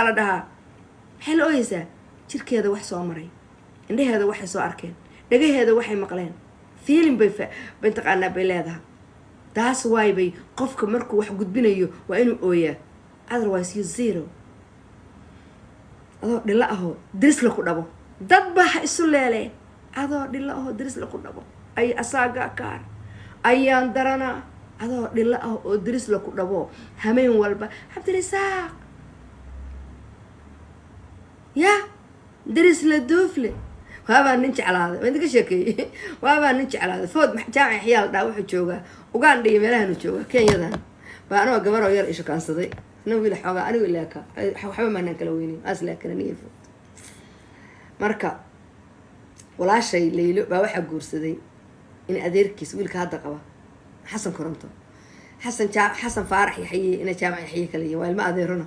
ala dhahaa maxay la ooyeysaa jirkeeda wax soo maray indhaheeda waxay soo arkeen dhagaheeda waxay maqleen feeling bay taqaanaa bay leedahay taas waay bay qofka markuu wax gudbinayo waa inuu ooyaa otherwise you zero adoo dhilla ahoo diris la ku dhabo dad baa ha isu leeleen adoo dhilla ahoo diris la ku dhabo ay asaagaa kaar ayaan daranaa adoo dhilla ah oo diris la ku dhabo hameen walba cabdirasaaq ya diris la duufle waabaa nin jeclaaday waa idinka sheekeeyey waabaa nin jeclaaday food jaamac xiyaal dhaa wuxuu joogaa uganda iyo meelahanu joogaa kenyadan baa anoo gabaroo yar ishukaansaday na wiil xoogaa anigu ilaaka waxba maanaan kala weynin aas laakana niyo food marka walaashay laylo baa waxaa guursaday in adeerkiis wiilka hadda qaba xasan koronto xasan faarax yaxye ina jaamac yaxye kala yihiin waa ilma adeerona